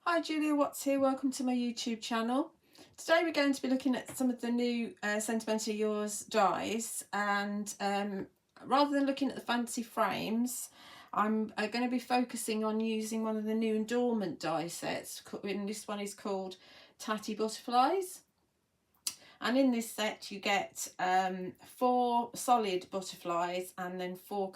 Hi Julia Watts here, welcome to my YouTube channel. Today we're going to be looking at some of the new Sentimentally Yours dies, and rather than looking at the fancy frames, I'm going to be focusing on using one of the new Adornment die sets, and this one is called Tatty Butterflies. And in this set you get 4 solid butterflies and then 4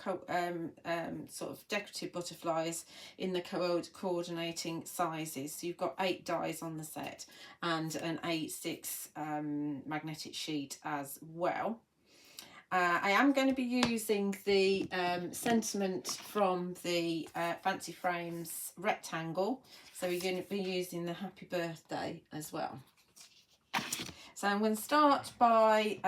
sort of decorative butterflies in the coordinating sizes. So you've got 8 dies on the set and an A6 magnetic sheet as well. I am going to be using the sentiment from the Fancy Frames rectangle. So we're going to be using the Happy Birthday as well. So I'm going to start by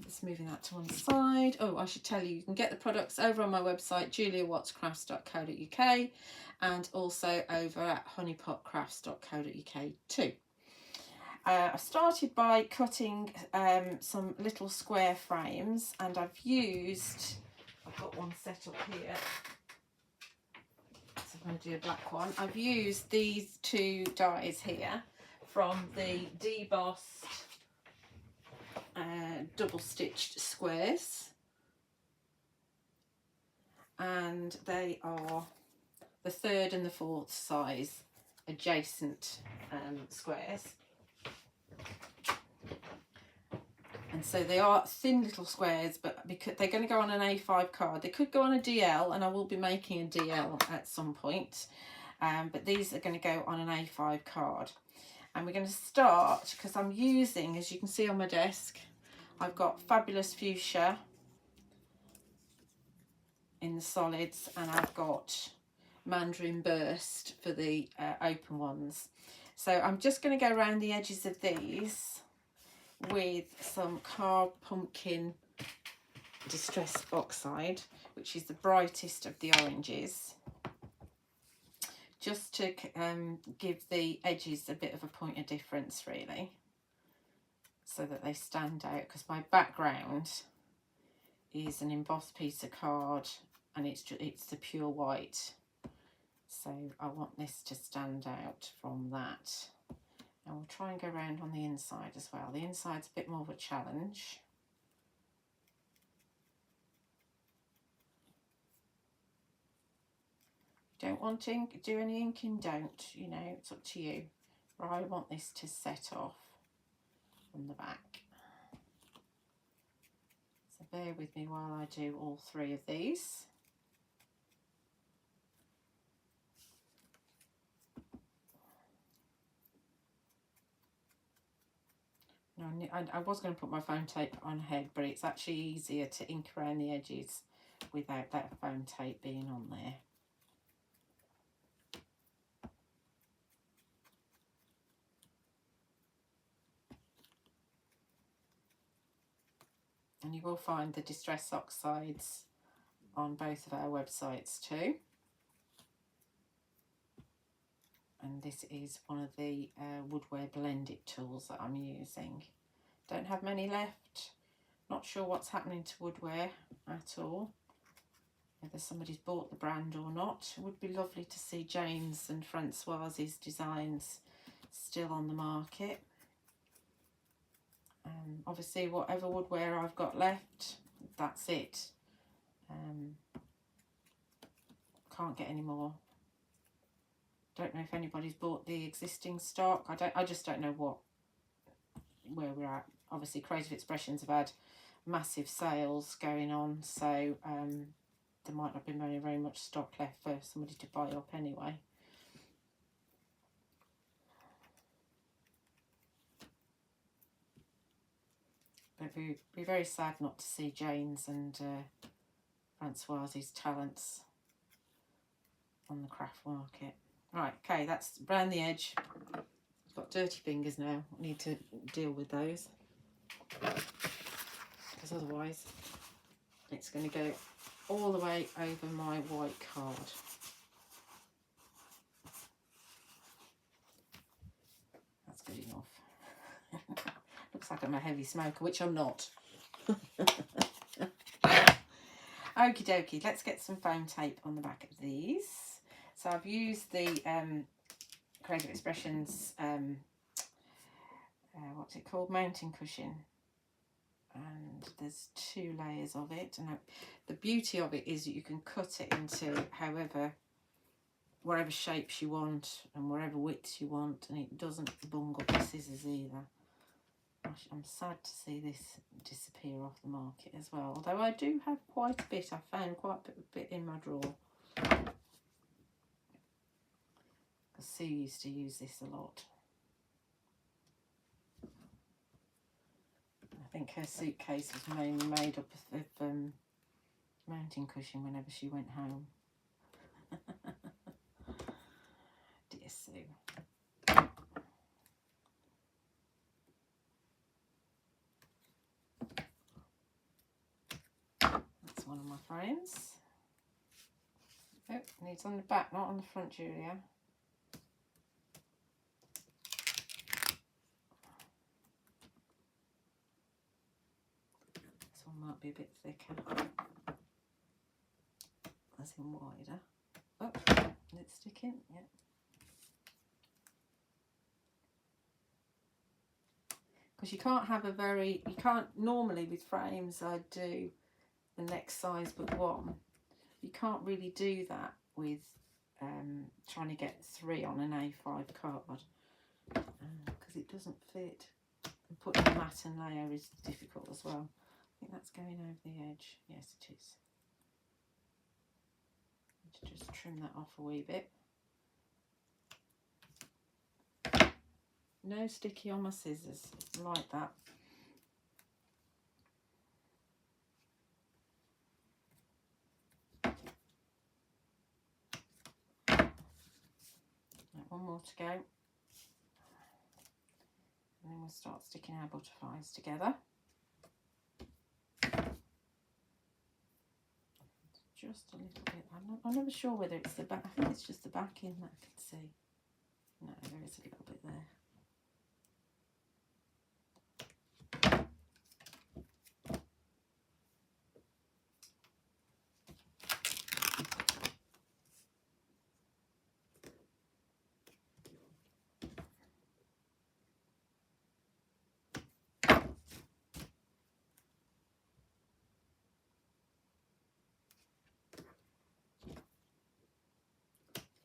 just moving that to one side. Oh, I should tell you, you can get the products over on my website, juliawattscrafts.co.uk, and also over at honeypotcrafts.co.uk too. I started by cutting some little square frames, and I've got one set up here. So I'm going to do a black one. I've used these 2 dies here from the Debossed double stitched squares, and they are the 3rd and the 4th size adjacent squares, and so they are thin little squares, but because they're going to go on an A5 card, they could go on a DL, and I will be making a DL at some point, but these are going to go on an A5 card. And we're going to start, because I'm using, as you can see on my desk, I've got Fabulous Fuchsia in the solids, and I've got Mandarin Burst for the open ones. So I'm just going to go around the edges of these with some Carved Pumpkin Distress Oxide, which is the brightest of the oranges, just to give the edges a bit of a point of difference, really, so that they stand out, because my background is an embossed piece of card and it's the pure white, so I want this to stand out from that. And we'll try and go around on the inside as well. The inside's a bit more of a challenge. Don't want to do any inking, don't, you know, it's up to you. But I want this to set off from the back. So bear with me while I do all 3 of these. I was going to put my foam tape on ahead, but it's actually easier to ink around the edges without that foam tape being on there. And you will find the Distress Oxides on both of our websites too. And this is one of the woodware blended tools that I'm using. Don't have many left. Not sure what's happening to woodware at all, whether somebody's bought the brand or not. It would be lovely to see Jane's and Francoise's designs still on the market. Obviously whatever woodware I've got left, that's it. Can't get any more. Don't know if anybody's bought the existing stock. I just don't know where we're at. Obviously Creative Expressions have had massive sales going on, so there might not be very much stock left for somebody to buy up anyway. But it'd be very sad not to see Jane's and Francoise's talents on the craft market. Right, okay, that's around the edge. I've got dirty fingers now. I need to deal with those, because otherwise it's going to go all the way over my white card. That's good enough. Looks like I'm a heavy smoker, which I'm not. Okie dokie, let's get some foam tape on the back of these. So I've used the Creative Expressions, what's it called, mountain cushion, and there's 2 layers of it. And the beauty of it is that you can cut it into whatever shapes you want and whatever widths you want, and it doesn't bung up the scissors either. Gosh, I'm sad to see this disappear off the market as well, although I do have quite a bit. I found quite a bit in my drawer. Sue used to use this a lot. I think her suitcase was mainly made up of mountain cushion whenever she went home. Dear Sue. That's one of my frames. Oh, needs on the back, not on the front, Julia. This one might be a bit thicker, as in wider. Oh, it's sticking, yeah. Because you can't have you can't, normally with frames I do the next size but 1. You can't really do that with trying to get 3 on an A5 card because it doesn't fit. And putting a mat and layer is difficult as well. I think that's going over the edge. Yes, it is. Need to just trim that off a wee bit. No sticky on my scissors, like that. Right, 1 more to go. And then we'll start sticking our butterflies together. Just a little bit. I'm never sure whether it's the back. I think it's just the backing that I can see. No, there is a little bit there.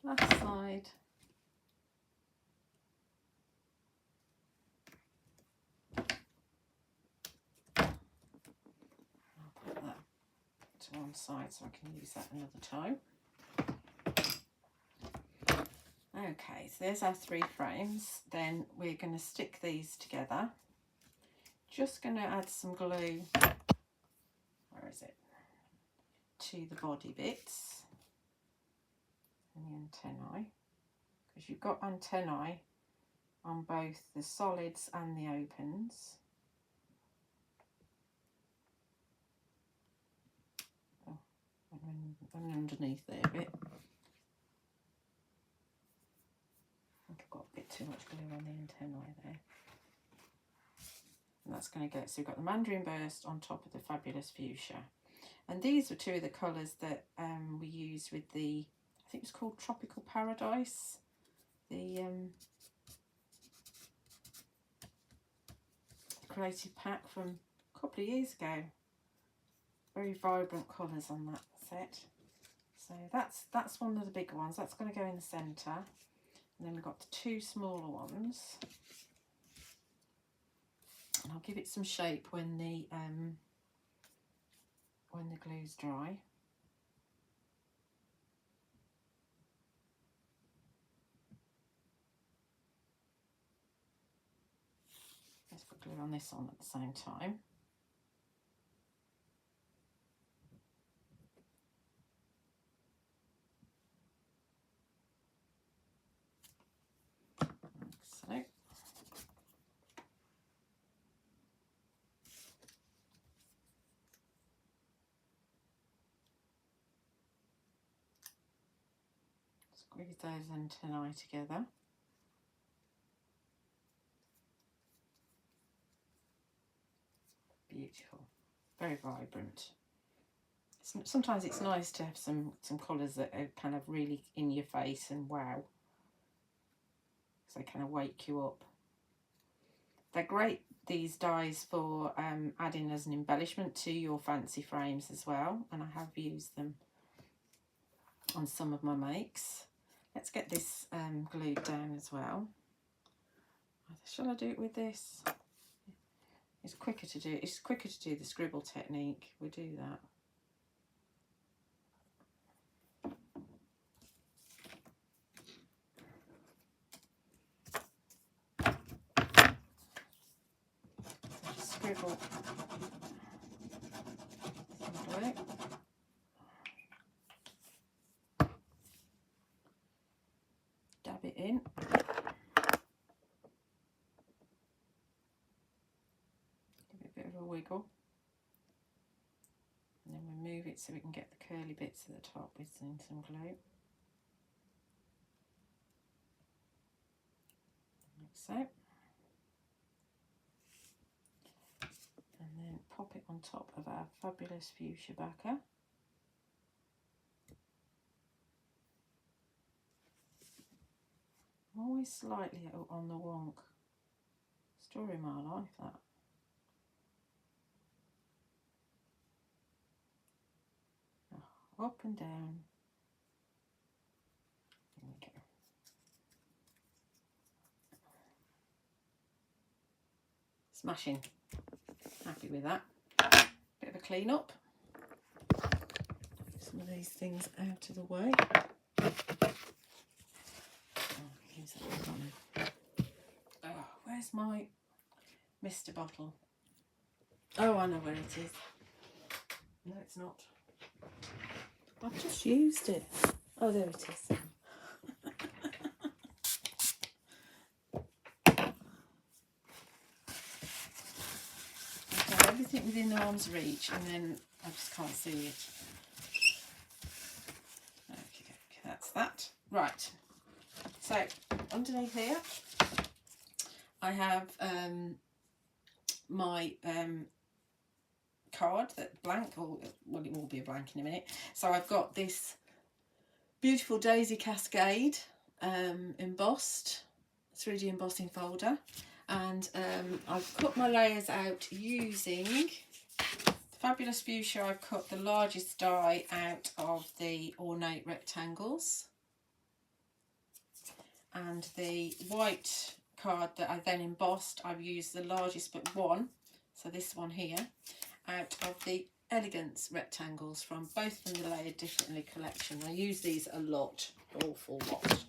Last side. I'll put that to one side so I can use that another time. Okay, so there's our 3 frames. Then we're going to stick these together. Just going to add some glue, where is it, to the body bits and the antennae, because you've got antennae on both the solids and the opens. Oh, and underneath there a bit. I think I've got a bit too much glue on the antennae there. And that's going to go, so we've got the Mandarin Burst on top of the fabulous Fuchsia. And these were 2 of the colours that we used with the, I think it was called Tropical Paradise, the creative pack from a couple of years ago. Very vibrant colours on that set. So that's one of the bigger ones. That's going to go in the centre. And then we've got the 2 smaller ones. And I'll give it some shape when the glue's dry. Let's put glue on this on at the same time. So. Squeeze those antennae together. Beautiful, very vibrant. Sometimes it's nice to have some colours that are kind of really in your face and wow. they kind of wake you up. They're great, these dies, for adding as an embellishment to your fancy frames as well, and I have used them on some of my makes. Let's get this glued down as well. Shall I do it with this? It's quicker to do. It's quicker to do the scribble technique. We do that. Just scribble. Dab it in. Wiggle, and then we move it so we can get the curly bits at the top with some glue, like so, and then pop it on top of our fabulous fuchsia backer. I'm always slightly on the wonk. Story of my life, that. Up and down. There we go. Smashing. Happy with that. Bit of a clean up. Some of these things out of the way. Oh, where's my Mr. bottle? Oh, I know where it is. No, it's not. I've just used it. Oh, there it is. Okay, everything within arm's reach, and then I just can't see it. Okay, that's that. Right. So underneath here, I have my card that blank, or well, it will be a blank in a minute. So I've got this beautiful daisy Cascade embossed 3D embossing folder, and I've cut my layers out using the fabulous fuchsia. I've cut the largest die out of the Ornate rectangles, and the white card that I then embossed, I've used the largest but one, so this one here, out of the Elegance rectangles from both from the Layered Differently collection. I use these a lot, awful lot.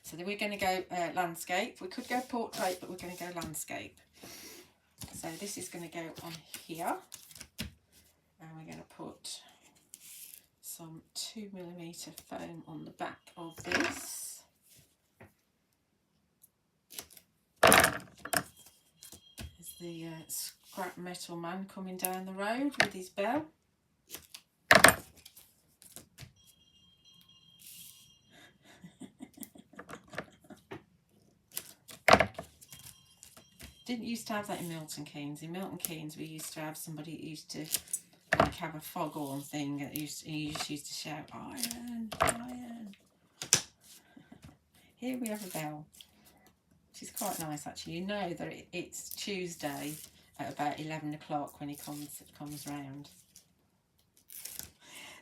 So then we're going to go landscape. We could go portrait, but we're going to go landscape. So this is going to go on here, and we're going to put some 2mm foam on the back of this. There's the scrap metal man coming down the road with his bell. Didn't used to have that in Milton Keynes. In Milton Keynes we used to have somebody who used to like have a foghorn thing that he used to shout, "Iron, iron." Here we have a bell, which is quite nice actually. You know that it's Tuesday at about 11 o'clock when he comes round.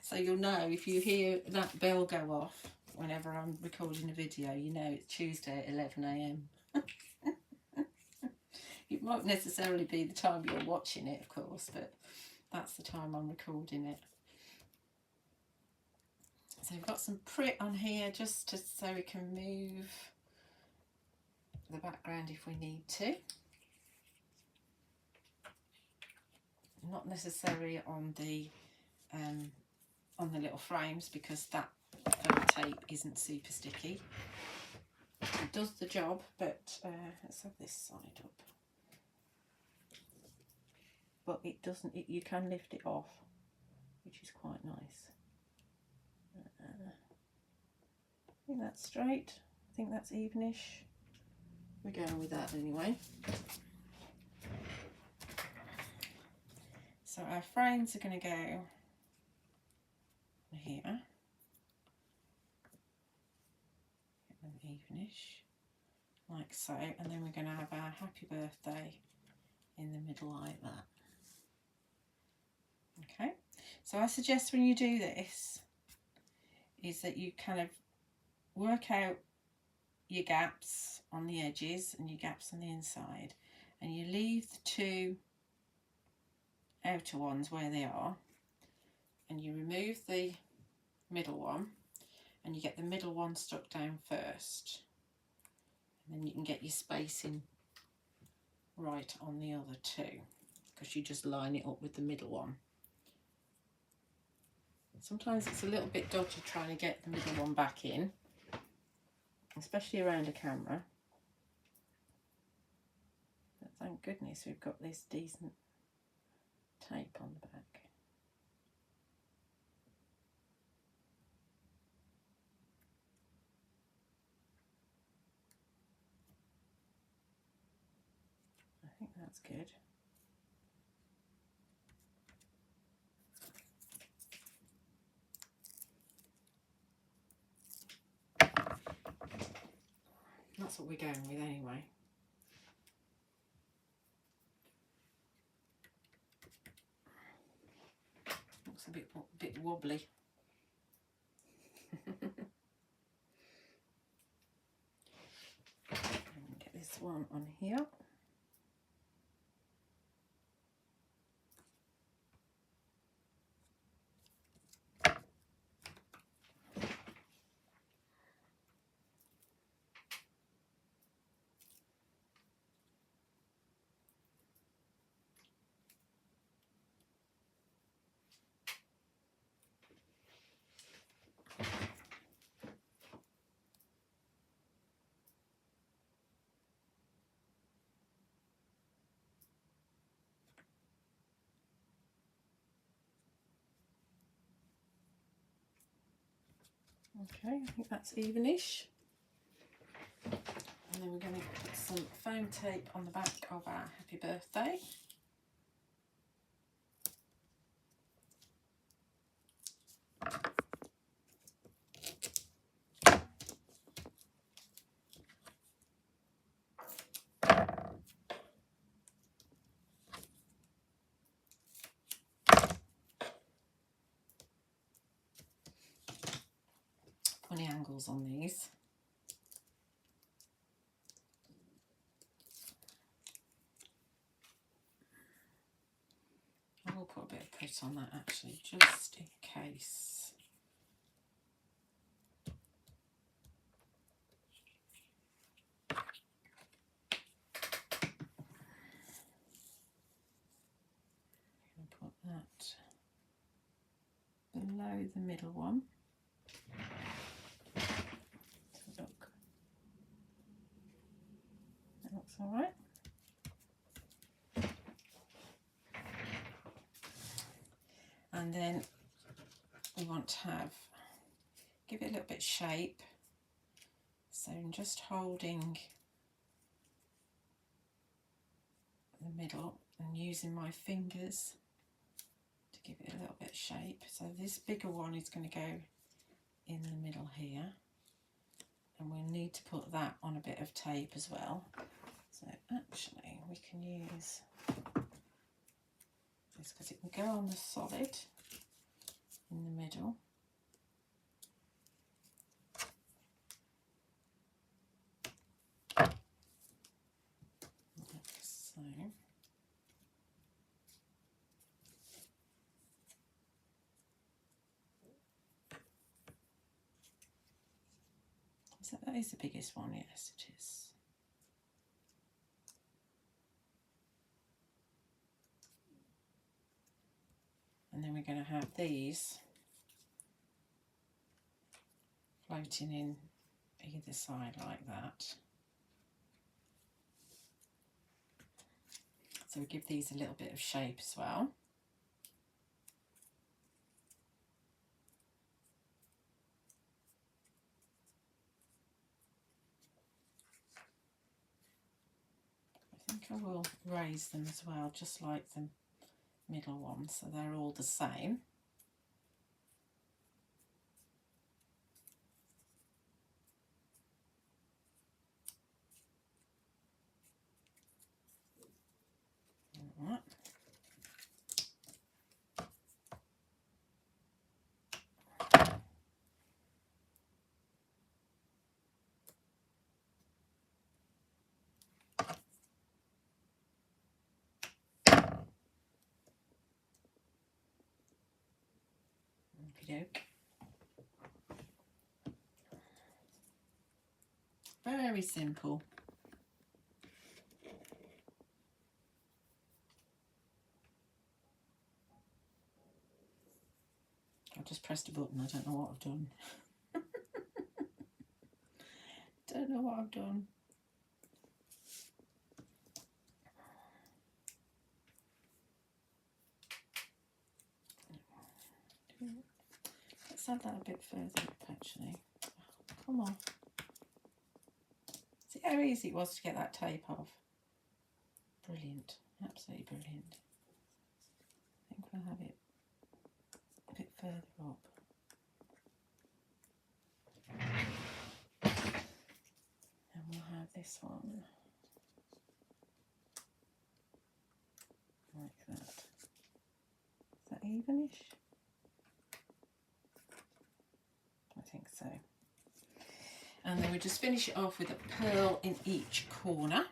So you'll know if you hear that bell go off whenever I'm recording a video, you know it's Tuesday at 11 AM. It won't necessarily be the time you're watching it, of course, but that's the time I'm recording it. So we've got some Prit on here just so we can move the background if we need to. Not necessarily on the little frames, because that tape isn't super sticky. It does the job, but let's have this side up. But it doesn't, you can lift it off, which is quite nice. I think that's straight, I think that's evenish. We're going with that anyway. So our frames are going to go here. Get them evenish, like so, and then we're going to have our happy birthday in the middle like that. Okay, so I suggest when you do this is that you kind of work out your gaps on the edges and your gaps on the inside, and you leave the two outer ones where they are, and you remove the middle one, and you get the middle one stuck down first, and then you can get your spacing right on the other two, because you just line it up with the middle one. Sometimes it's a little bit dodgy trying to get the middle one back in, especially around a camera, but thank goodness we've got this decent tape on the back. I think that's good. That's what we're going with anyway. Looks a bit wobbly. Get this one on here. Okay, I think that's evenish. And then we're going to put some foam tape on the back of our happy birthday. Funny angles on these. I will put a bit of put on that actually, just in case. I'm going to put that below the middle one. So look, that looks all right. And then we want to give it a little bit of shape. So I'm just holding the middle and using my fingers to give it a little bit of shape. So this bigger one is going to go in the middle here, and we'll need to put that on a bit of tape as well. So actually we can use this because it can go on the solid in the middle. Like so. So that is the biggest one, yes it is. And then we're going to have these floating in either side like that. So we give these a little bit of shape as well. I think I will raise them as well, just like the middle one, so they're all the same. Right. Okey-doke. Very simple. I just pressed a button. I don't know what I've done. Don't know what I've done. Let's add that a bit further up, actually. Come on. See how easy it was to get that tape off? Brilliant. Absolutely brilliant. I think we'll have it a bit further up. And we'll have this one like that. Is that evenish? I think so. And then we just finish it off with a pearl in each corner,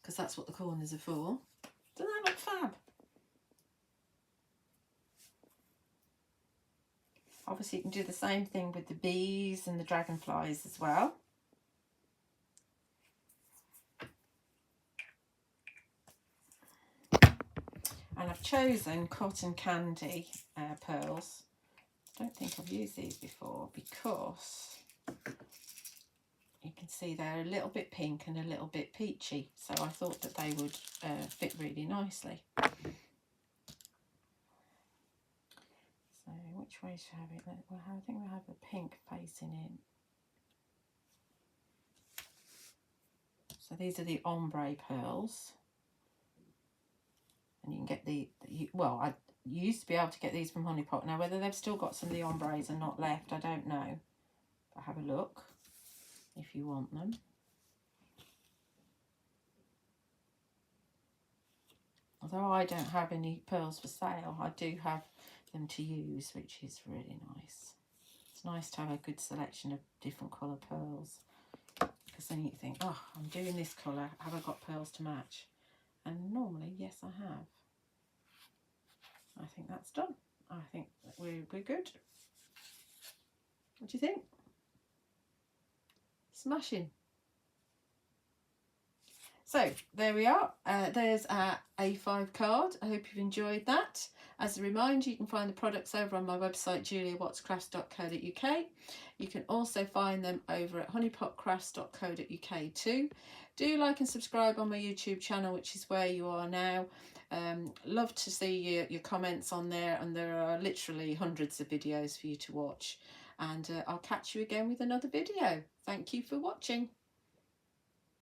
because that's what the corners are for. Doesn't that look fab? Obviously you can do the same thing with the bees and the dragonflies as well. And I've chosen cotton candy pearls. I don't think I've used these before because you can see they're a little bit pink and a little bit peachy, so I thought that they would fit really nicely. So which way should I have it? Well, I think we'll have a pink facing in. So these are the ombre pearls, and you can get I used to be able to get these from Honeypot. Now whether they've still got some of the ombres and not left, I don't know, but have a look if you want them. Although I don't have any pearls for sale, I do have them to use, which is really nice. It's nice to have a good selection of different colour pearls, because then you think, oh, I'm doing this colour, have I got pearls to match? And normally, yes, I have. I think that's done. I think that we're good. What do you think? Smashing. So there we are. There's our A5 card. I hope you've enjoyed that. As a reminder, you can find the products over on my website, juliawattscrafts.co.uk. You can also find them over at honeypotcrafts.co.uk too. Do like and subscribe on my YouTube channel, which is where you are now. Love to see your comments on there, and there are literally hundreds of videos for you to watch. And I'll catch you again with another video. Thank you for watching.